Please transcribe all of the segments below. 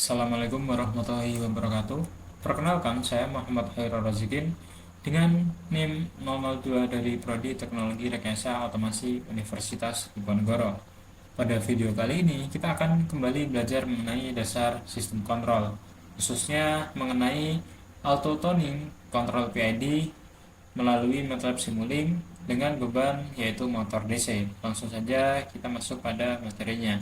Assalamualaikum warahmatullahi wabarakatuh. Perkenalkan, saya Muhammad Khairul Razikin dengan NIM 002 dari Prodi Teknologi Rekayasa Otomasi Universitas Diponegoro. Pada video kali ini, kita akan kembali belajar mengenai dasar sistem kontrol, khususnya mengenai auto tuning kontrol PID melalui MATLAB Simulink dengan beban yaitu motor DC. Langsung saja kita masuk pada materinya.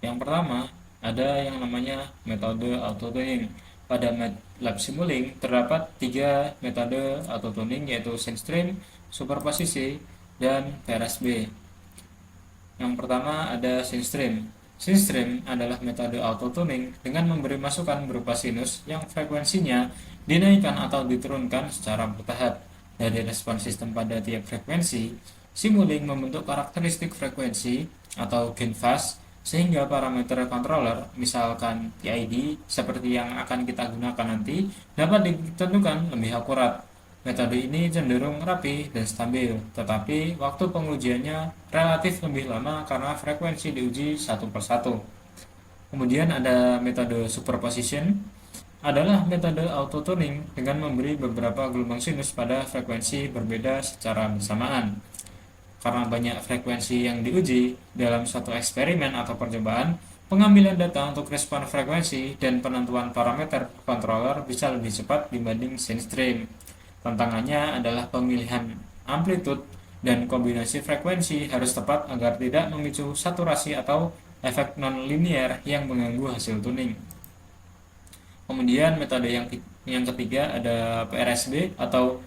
Yang pertama, ada yang namanya metode auto-tuning. Pada MATLAB Simulink terdapat tiga metode auto-tuning yaitu SyncStream, superposisi, dan PRSB. Yang pertama ada SyncStream. SyncStream adalah metode auto-tuning dengan memberi masukan berupa sinus yang frekuensinya dinaikkan atau diturunkan secara bertahap. Dari respon sistem pada tiap frekuensi, Simulink membentuk karakteristik frekuensi atau gain fast sehingga parameter controller, misalkan PID seperti yang akan kita gunakan nanti, dapat ditentukan lebih akurat. Metode ini cenderung rapi dan stabil, tetapi waktu pengujiannya relatif lebih lama karena frekuensi diuji satu persatu. Kemudian ada metode superposition, adalah metode auto-tuning dengan memberi beberapa gelombang sinus pada frekuensi berbeda secara bersamaan. Karena banyak frekuensi yang diuji dalam suatu eksperimen atau percobaan, pengambilan data untuk respon frekuensi dan penentuan parameter controller bisa lebih cepat dibanding SyncStream. Tantangannya adalah pemilihan amplitude dan kombinasi frekuensi harus tepat agar tidak memicu saturasi atau efek non-linear yang mengganggu hasil tuning. Kemudian metode yang ketiga ada PRSB atau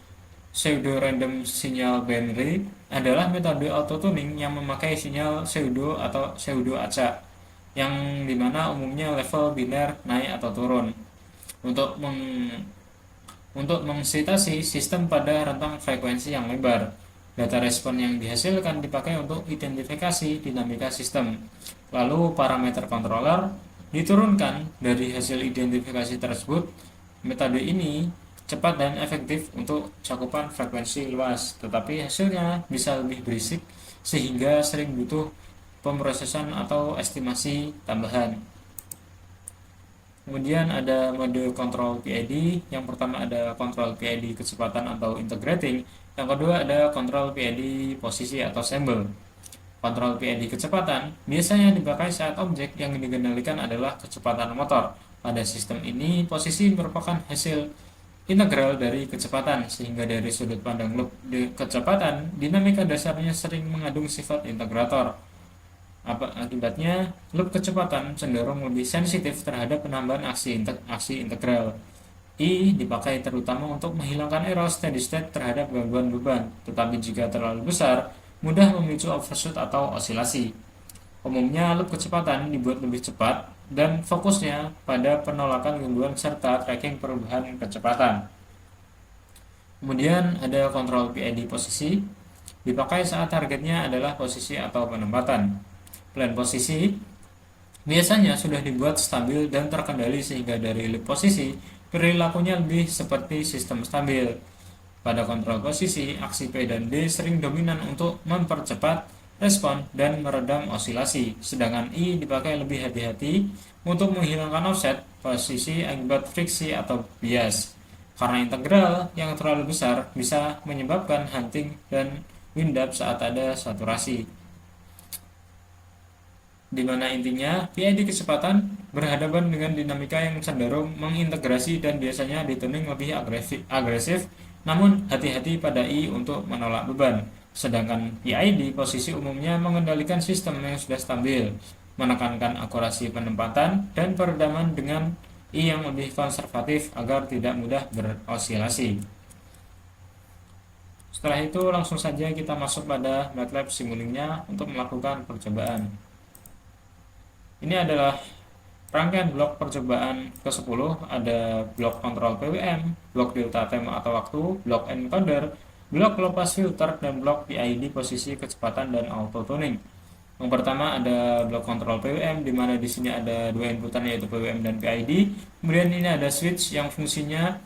pseudo random signal binary, adalah metode auto-tuning yang memakai sinyal pseudo atau pseudo acak yang dimana umumnya level biner naik atau turun untuk mengisitasi sistem pada rentang frekuensi yang lebar. Data respon yang dihasilkan dipakai untuk identifikasi dinamika sistem. Lalu parameter controller diturunkan dari hasil identifikasi tersebut. Metode ini cepat dan efektif untuk cakupan frekuensi luas, tetapi hasilnya bisa lebih berisik sehingga sering butuh pemrosesan atau estimasi tambahan. Kemudian ada mode kontrol PID. Yang pertama ada kontrol PID kecepatan atau integrating. Yang kedua ada kontrol PID posisi atau symbol. Kontrol PID kecepatan biasanya dipakai saat objek yang dikendalikan adalah kecepatan motor. Pada sistem ini, posisi merupakan hasil integral dari kecepatan, sehingga dari sudut pandang loop kecepatan, dinamika dasarnya sering mengandung sifat integrator. Akibatnya, loop kecepatan cenderung lebih sensitif terhadap penambahan aksi integral. I dipakai terutama untuk menghilangkan error steady state terhadap gangguan beban, tetapi jika terlalu besar, mudah memicu overshoot atau osilasi. Umumnya, loop kecepatan dibuat lebih cepat dan fokusnya pada penolakan gangguan serta tracking perubahan kecepatan. Kemudian ada kontrol PID posisi, dipakai saat targetnya adalah posisi atau penempatan. Plan posisi biasanya sudah dibuat stabil dan terkendali sehingga dari loop posisi perilakunya lebih seperti sistem stabil. Pada kontrol posisi, aksi P dan D sering dominan untuk mempercepat respon dan meredam osilasi, sedangkan I dipakai lebih hati-hati untuk menghilangkan offset posisi akibat friksi atau bias. Karena integral yang terlalu besar bisa menyebabkan hunting dan wind up saat ada saturasi. Di mana intinya PID kecepatan berhadapan dengan dinamika yang cenderung mengintegrasi dan biasanya dituning lebih agresif, namun hati-hati pada I untuk menolak beban. Sedangkan PID posisi umumnya mengendalikan sistem yang sudah stabil, menekankan akurasi penempatan dan peredaman dengan I yang lebih konservatif agar tidak mudah berosilasi. Setelah itu langsung saja kita masuk pada MATLAB Simulink-nya untuk melakukan percobaan. Ini adalah rangkaian blok percobaan ke-10, ada blok kontrol PWM, blok delta time atau waktu, blok encoder, blok low pass filter, dan blok PID posisi kecepatan dan auto tuning. Yang pertama ada blok kontrol PWM, di mana di sini ada dua inputan yaitu PWM dan PID. Kemudian ini ada switch yang fungsinya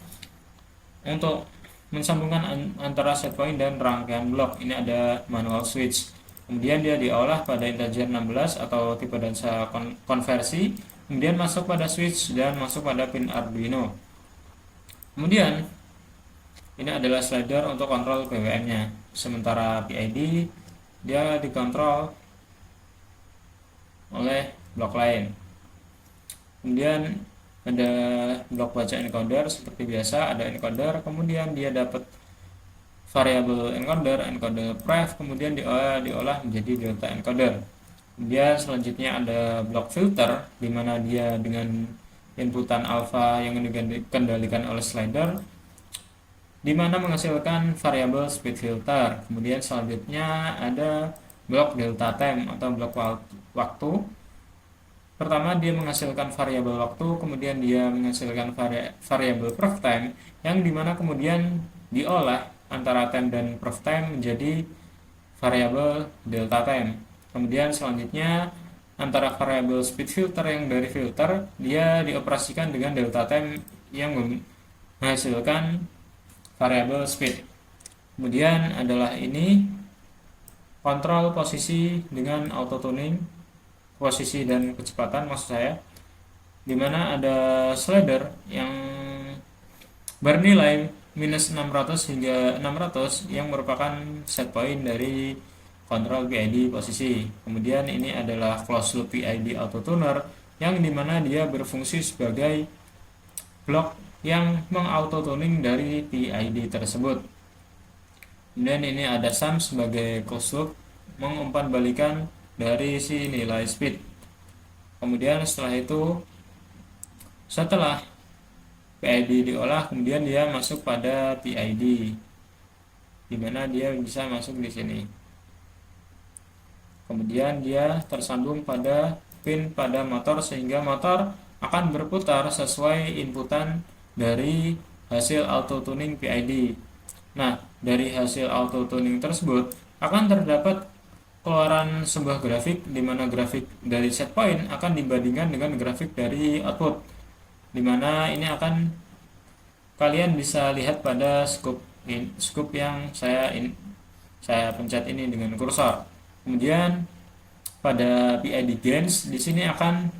untuk mensambungkan antara set point dan rangkaian blok. Ini ada manual switch. Kemudian dia diolah pada integer 16 atau tipe dansa konversi, kemudian masuk pada switch dan masuk pada pin Arduino. Kemudian ini adalah slider untuk kontrol PWM-nya. Sementara PID dia dikontrol oleh blok lain. Kemudian ada blok baca encoder seperti biasa, ada encoder, kemudian dia dapat variabel encoder, encoder pref, kemudian diolah menjadi delta encoder. Kemudian selanjutnya ada blok filter, di mana dia dengan inputan alpha yang dikendalikan oleh slider, di mana menghasilkan variabel speed filter. Kemudian selanjutnya ada blok delta time atau blok waktu. Pertama dia menghasilkan variabel waktu, kemudian dia menghasilkan variabel pref time, yang dimana kemudian diolah antara time dan pref time menjadi variabel delta time. Kemudian selanjutnya antara variabel speed filter yang dari filter dia dioperasikan dengan delta time yang menghasilkan variabel speed. Kemudian adalah ini kontrol posisi dengan auto tuning, posisi dan kecepatan maksud saya, dimana ada slider yang bernilai minus 600 hingga 600 yang merupakan set point dari kontrol PID posisi. Kemudian ini adalah closed loop PID auto tuner yang dimana dia berfungsi sebagai blok yang mengauto tuning dari PID tersebut. Kemudian ini ada sum sebagai closed loop mengumpan balikan dari si nilai speed. Kemudian setelah PID diolah, kemudian dia masuk pada PID, di mana dia bisa masuk di sini. Kemudian dia tersambung pada pin pada motor sehingga motor akan berputar sesuai inputan dari hasil auto tuning PID. Nah, dari hasil auto tuning tersebut akan terdapat keluaran sebuah grafik, di mana grafik dari set point akan dibandingkan dengan grafik dari output, di mana ini akan kalian bisa lihat pada scoop yang saya pencet ini dengan kursor. Kemudian pada PID gains di sini akan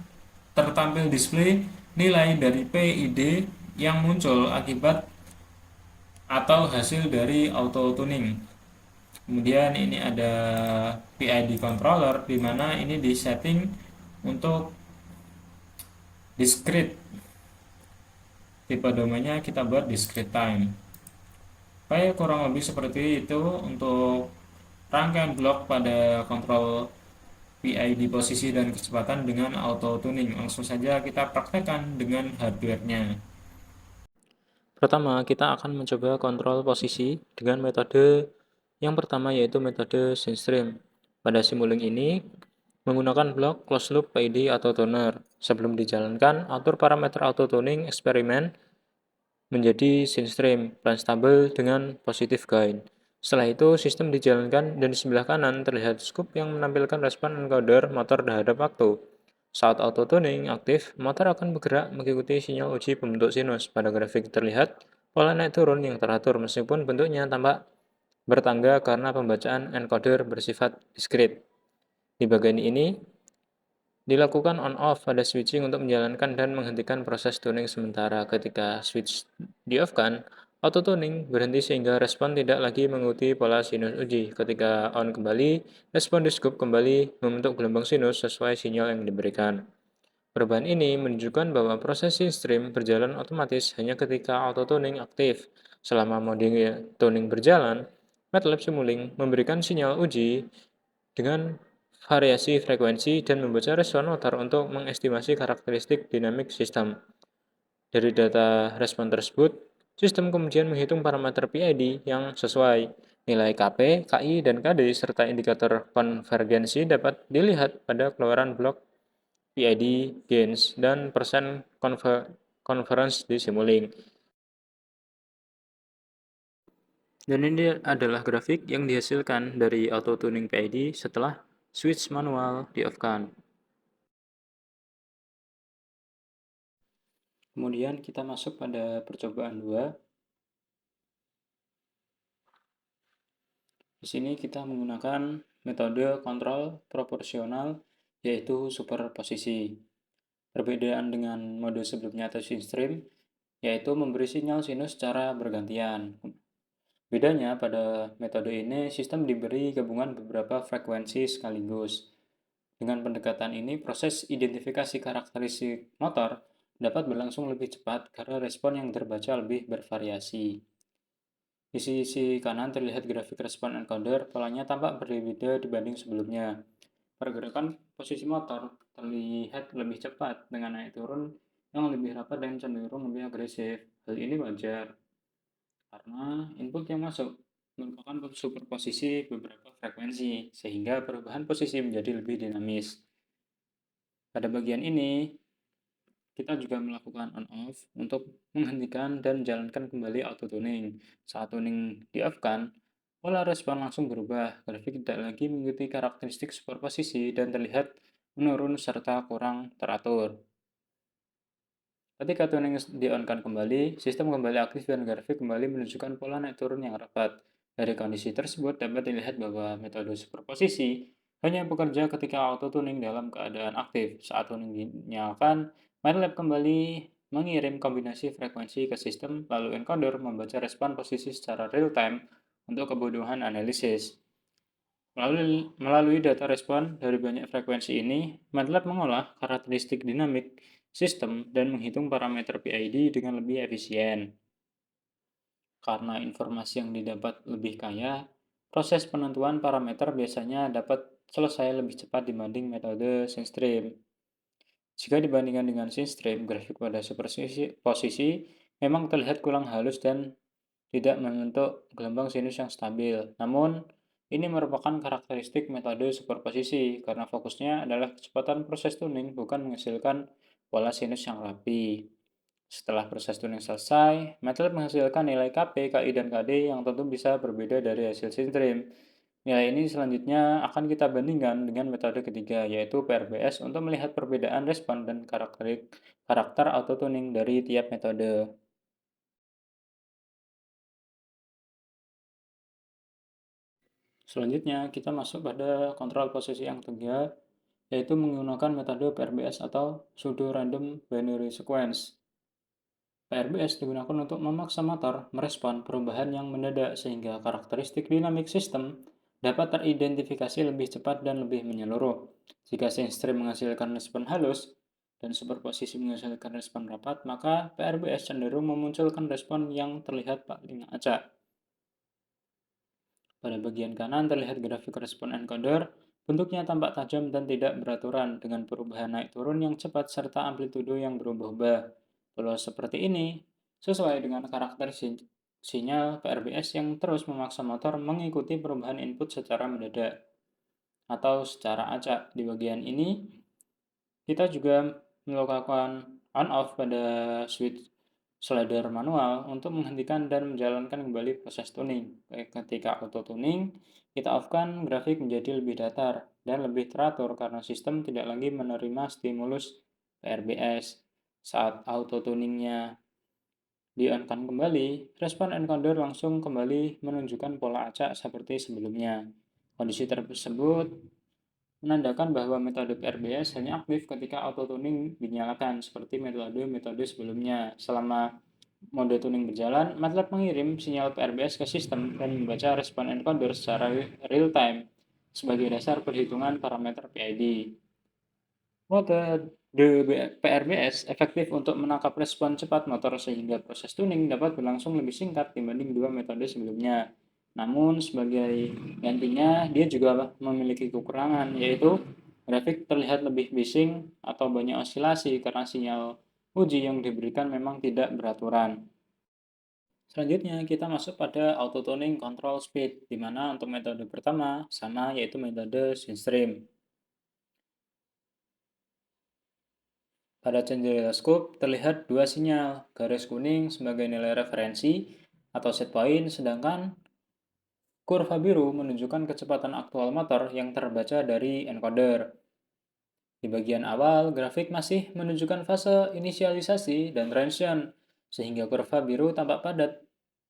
tertampil display nilai dari PID yang muncul akibat atau hasil dari auto tuning. Kemudian ini ada PID controller, di mana ini disetting untuk discrete. Tipe domainnya kita buat discrete time. Oke, kurang lebih seperti itu untuk rangkaian blok pada kontrol PID posisi dan kecepatan dengan auto tuning. Langsung saja kita praktekkan dengan hardware-nya. Pertama, kita akan mencoba kontrol posisi dengan metode yang pertama, yaitu metode SyncStream. Pada Simulink ini menggunakan blok closed loop PID auto tuner. Sebelum dijalankan, atur parameter auto tuning eksperimen menjadi SyncStream dan stabil dengan positive gain. Setelah itu, sistem dijalankan dan di sebelah kanan terlihat scoop yang menampilkan respon encoder motor terhadap waktu. Saat auto tuning aktif, motor akan bergerak mengikuti sinyal uji pembentuk sinus. Pada grafik terlihat pola naik turun yang teratur meskipun bentuknya tampak bertangga karena pembacaan encoder bersifat diskrit. Di bagian ini, dilakukan on-off pada switching untuk menjalankan dan menghentikan proses tuning sementara. Ketika switch di-off-kan, auto tuning berhenti sehingga respon tidak lagi mengikuti pola sinus uji. Ketika on kembali, respon di scoop kembali membentuk gelombang sinus sesuai sinyal yang diberikan. Perubahan ini menunjukkan bahwa proses stream berjalan otomatis hanya ketika auto tuning aktif. Selama mode tuning berjalan, MATLAB Simulink memberikan sinyal uji dengan variasi frekuensi dan membaca respon motor untuk mengestimasi karakteristik dinamik sistem. Dari data respon tersebut, sistem kemudian menghitung parameter PID yang sesuai. Nilai KP, KI, dan KD serta indikator konvergensi dapat dilihat pada keluaran blok PID gains dan persen conference di Simulink. Dan ini adalah grafik yang dihasilkan dari auto tuning PID setelah switch manual di-off-kan. Kemudian kita masuk pada percobaan 2. Di sini kita menggunakan metode kontrol proporsional, yaitu superposisi. Perbedaan dengan mode sebelumnya atau sinstream, yaitu memberi sinyal sinus secara bergantian. Bedanya pada metode ini, sistem diberi gabungan beberapa frekuensi sekaligus. Dengan pendekatan ini, proses identifikasi karakteristik motor dapat berlangsung lebih cepat karena respon yang terbaca lebih bervariasi. Di sisi kanan terlihat grafik respon encoder, polanya tampak berbeda dibanding sebelumnya. Pergerakan posisi motor terlihat lebih cepat dengan naik turun yang lebih rapat dan cenderung lebih agresif. Hal ini wajar karena input yang masuk merupakan superposisi beberapa frekuensi, sehingga perubahan posisi menjadi lebih dinamis. Pada bagian ini, kita juga melakukan on-off untuk menghentikan dan menjalankan kembali auto tuning. Saat tuning di-off-kan, pola respon langsung berubah. Grafik tidak lagi mengikuti karakteristik superposisi dan terlihat menurun serta kurang teratur. Ketika tuning di-on-kan kembali, sistem kembali aktif dan grafik kembali menunjukkan pola naik turun yang rapat. Dari kondisi tersebut dapat dilihat bahwa metode superposisi hanya bekerja ketika auto tuning dalam keadaan aktif. Saat tuning dinyalakan, MATLAB kembali mengirim kombinasi frekuensi ke sistem, lalu encoder membaca respon posisi secara real time untuk kebutuhan analisis. Melalui data respon dari banyak frekuensi ini, MATLAB mengolah karakteristik dinamik sistem dan menghitung parameter PID dengan lebih efisien. Karena informasi yang didapat lebih kaya, proses penentuan parameter biasanya dapat selesai lebih cepat dibanding metode sinstream. Jika dibandingkan dengan sinstream, grafik pada superposisi memang terlihat kurang halus dan tidak membentuk gelombang sinus yang stabil. Namun, ini merupakan karakteristik metode superposisi karena fokusnya adalah kecepatan proses tuning, bukan menghasilkan pola sinus yang rapi. Setelah proses tuning selesai, MATLAB menghasilkan nilai KP, KI, dan KD yang tentu bisa berbeda dari hasil sinstream. Nilai ini selanjutnya akan kita bandingkan dengan metode ketiga, yaitu PRBS, untuk melihat perbedaan respon dan karakter auto tuning dari tiap metode. Selanjutnya, kita masuk pada kontrol posisi yang ketiga, yaitu menggunakan metode PRBS atau Pseudo Random Binary Sequence. PRBS digunakan untuk memaksa motor merespon perubahan yang mendadak sehingga karakteristik dinamik sistem dapat teridentifikasi lebih cepat dan lebih menyeluruh. Jika sinstream menghasilkan respon halus dan superposisi menghasilkan respon rapat, maka PRBS cenderung memunculkan respon yang terlihat paling acak. Pada bagian kanan terlihat grafik respon encoder, bentuknya tampak tajam dan tidak beraturan dengan perubahan naik turun yang cepat serta amplitudo yang berubah-ubah. Pola seperti ini sesuai dengan karakter sinyal PRBS yang terus memaksa motor mengikuti perubahan input secara mendadak atau secara acak. Di bagian ini, kita juga melakukan on-off pada switch slider manual untuk menghentikan dan menjalankan kembali proses tuning. Ketika auto tuning, kita off-kan grafik menjadi lebih datar dan lebih teratur karena sistem tidak lagi menerima stimulus PRBS. Saat auto tuningnya di-on-kan kembali, respon encoder langsung kembali menunjukkan pola acak seperti sebelumnya. Kondisi tersebut menandakan bahwa metode PRBS hanya aktif ketika auto tuning dinyalakan, seperti metode-metode sebelumnya. Selama mode tuning berjalan, MATLAB mengirim sinyal PRBS ke sistem dan membaca respon encoder secara real time sebagai dasar perhitungan parameter PID. Metode PRBS efektif untuk menangkap respon cepat motor sehingga proses tuning dapat berlangsung lebih singkat dibanding dua metode sebelumnya. Namun, sebagai gantinya, dia juga memiliki kekurangan, yaitu grafik terlihat lebih bising atau banyak osilasi karena sinyal uji yang diberikan memang tidak beraturan. Selanjutnya, kita masuk pada auto tuning control speed, di mana untuk metode pertama sama yaitu metode sinstream. Pada cendiloscope terlihat dua sinyal, garis kuning sebagai nilai referensi atau set point, sedangkan kurva biru menunjukkan kecepatan aktual motor yang terbaca dari encoder. Di bagian awal, grafik masih menunjukkan fase inisialisasi dan transition, sehingga kurva biru tampak padat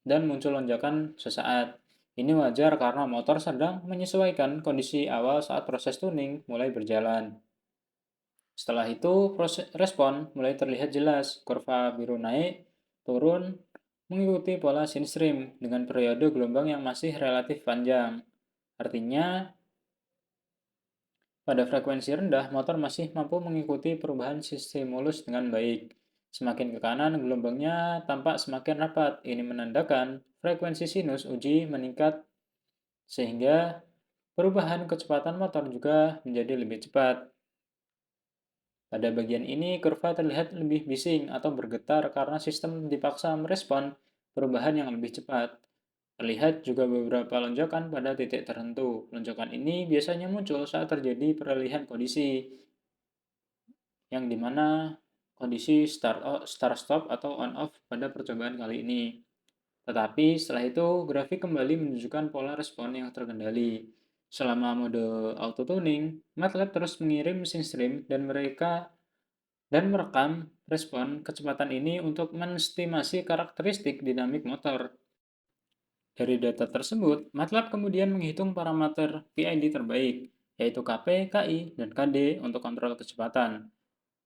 dan muncul lonjakan sesaat. Ini wajar karena motor sedang menyesuaikan kondisi awal saat proses tuning mulai berjalan. Setelah itu, proses respon mulai terlihat jelas, kurva biru naik, turun, mengikuti pola sin stream dengan periode gelombang yang masih relatif panjang. Artinya, pada frekuensi rendah, motor masih mampu mengikuti perubahan stimulus dengan baik. Semakin ke kanan, gelombangnya tampak semakin rapat. Ini menandakan frekuensi sinus uji meningkat sehingga perubahan kecepatan motor juga menjadi lebih cepat. Pada bagian ini, kurva terlihat lebih bising atau bergetar karena sistem dipaksa merespon perubahan yang lebih cepat. Terlihat juga beberapa lonjakan pada titik tertentu. Lonjakan ini biasanya muncul saat terjadi peralihan kondisi, yang dimana kondisi start stop atau on off pada percobaan kali ini. Tetapi setelah itu grafik kembali menunjukkan pola respon yang terkendali. Selama mode auto tuning, MATLAB terus mengirim mesin stream dan merekam respon kecepatan ini untuk menestimasi karakteristik dinamik motor. Dari data tersebut, MATLAB kemudian menghitung parameter PID terbaik, yaitu KP, KI, dan KD untuk kontrol kecepatan.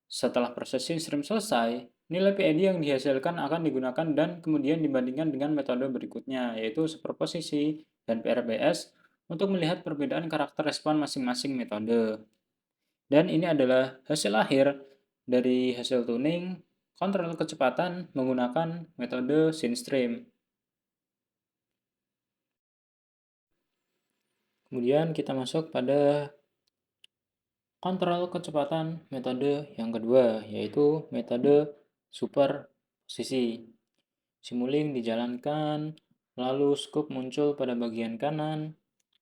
Setelah proses stream selesai, nilai PID yang dihasilkan akan digunakan dan kemudian dibandingkan dengan metode berikutnya, yaitu superposisi dan PRBS, untuk melihat perbedaan karakter respon masing-masing metode. Dan ini adalah hasil akhir dari hasil tuning kontrol kecepatan menggunakan metode SynStream. Kemudian kita masuk pada kontrol kecepatan metode yang kedua, yaitu metode superposisi. Simulink dijalankan, lalu scope muncul pada bagian kanan,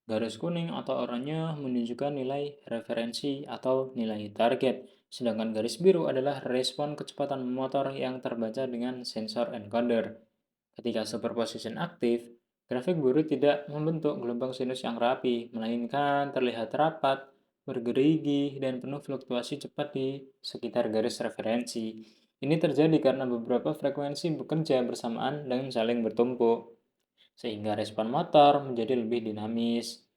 garis kuning atau oranye menunjukkan nilai referensi atau nilai target, sedangkan garis biru adalah respon kecepatan motor yang terbaca dengan sensor encoder. Ketika superposition aktif, grafik biru tidak membentuk gelombang sinus yang rapi, melainkan terlihat rapat, bergerigi, dan penuh fluktuasi cepat di sekitar garis referensi. Ini terjadi karena beberapa frekuensi bekerja bersamaan dan saling bertumpuk, sehingga respon motor menjadi lebih dinamis.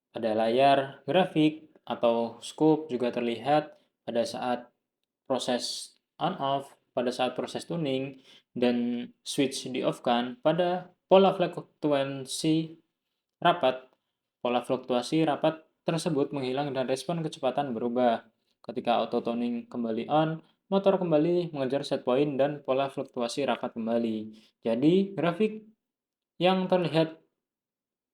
Pada layar grafik atau scope juga terlihat pada saat proses on-off, pada saat proses tuning, dan switch di-off-kan pada pola fluktuasi rapat. Pola fluktuasi rapat tersebut menghilang dan respon kecepatan berubah. Ketika auto tuning kembali on, motor kembali mengejar set point dan pola fluktuasi rapat kembali. Jadi, grafik yang terlihat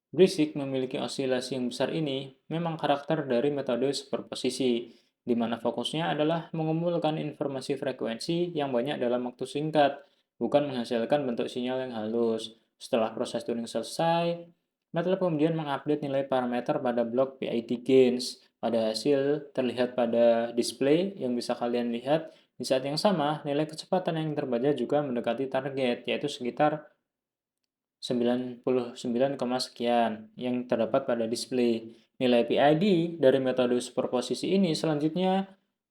berisik memiliki osilasi yang besar ini memang karakter dari metode superposisi, di mana fokusnya adalah mengumpulkan informasi frekuensi yang banyak dalam waktu singkat, bukan menghasilkan bentuk sinyal yang halus. Setelah proses tuning selesai, MATLAB kemudian mengupdate nilai parameter pada blok PID gains. Pada hasil terlihat pada display yang bisa kalian lihat, di saat yang sama, nilai kecepatan yang terbaca juga mendekati target, yaitu sekitar 99, sekian yang terdapat pada display. Nilai PID dari metode superposisi ini selanjutnya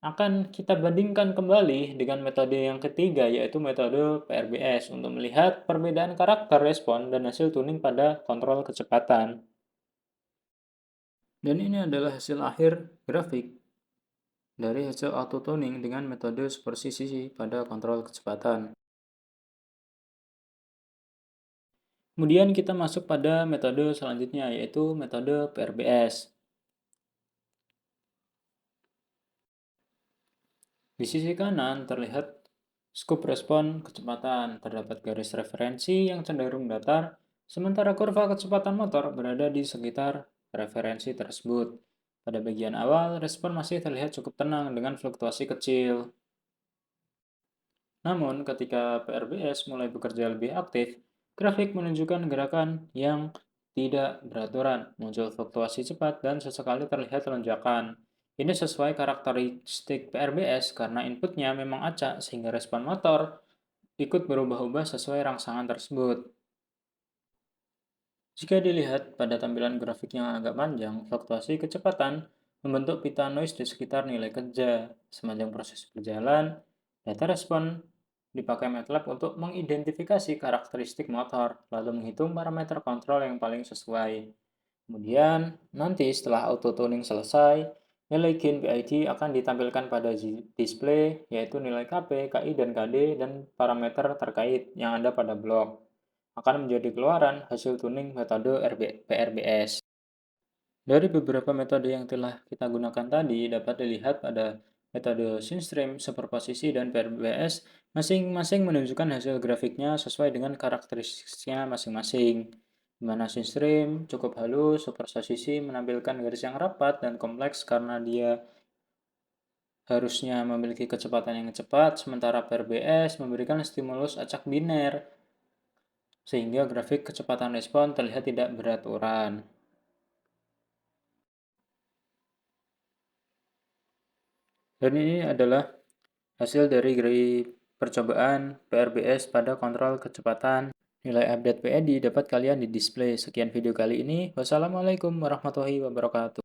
akan kita bandingkan kembali dengan metode yang ketiga, yaitu metode PRBS, untuk melihat perbedaan karakter respon dan hasil tuning pada kontrol kecepatan. Dan ini adalah hasil akhir grafik dari hasil auto tuning dengan metode superposisi pada kontrol kecepatan. Kemudian kita masuk pada metode selanjutnya, yaitu metode PRBS. Di sisi kanan terlihat skup respon kecepatan, terdapat garis referensi yang cenderung datar, sementara kurva kecepatan motor berada di sekitar referensi tersebut. Pada bagian awal, respon masih terlihat cukup tenang dengan fluktuasi kecil. Namun, ketika PRBS mulai bekerja lebih aktif, grafik menunjukkan gerakan yang tidak beraturan, muncul fluktuasi cepat, dan sesekali terlihat lonjakan. Ini sesuai karakteristik PRBS karena inputnya memang acak sehingga respon motor ikut berubah-ubah sesuai rangsangan tersebut. Jika dilihat pada tampilan grafik yang agak panjang, fluktuasi kecepatan membentuk pita noise di sekitar nilai kerja. Sepanjang proses berjalan, data respon dipakai MATLAB untuk mengidentifikasi karakteristik motor, lalu menghitung parameter kontrol yang paling sesuai. Kemudian, nanti setelah auto-tuning selesai, nilai gain PID akan ditampilkan pada display, yaitu nilai KP, KI, dan KD, dan parameter terkait yang ada pada blok. Akan menjadi keluaran hasil tuning metode PRBS. Dari beberapa metode yang telah kita gunakan tadi, dapat dilihat pada metode Sinstream, superposisi, dan PRBS, masing-masing menunjukkan hasil grafiknya sesuai dengan karakteristiknya masing-masing. Di mana Sinstream cukup halus, superposisi menampilkan garis yang rapat dan kompleks karena dia harusnya memiliki kecepatan yang cepat, sementara PRBS memberikan stimulus acak biner, sehingga grafik kecepatan respon terlihat tidak beraturan. Dan ini adalah hasil dari percobaan PRBS pada kontrol kecepatan. Nilai update PID dapat kalian di display. Sekian video kali ini. Wassalamualaikum warahmatullahi wabarakatuh.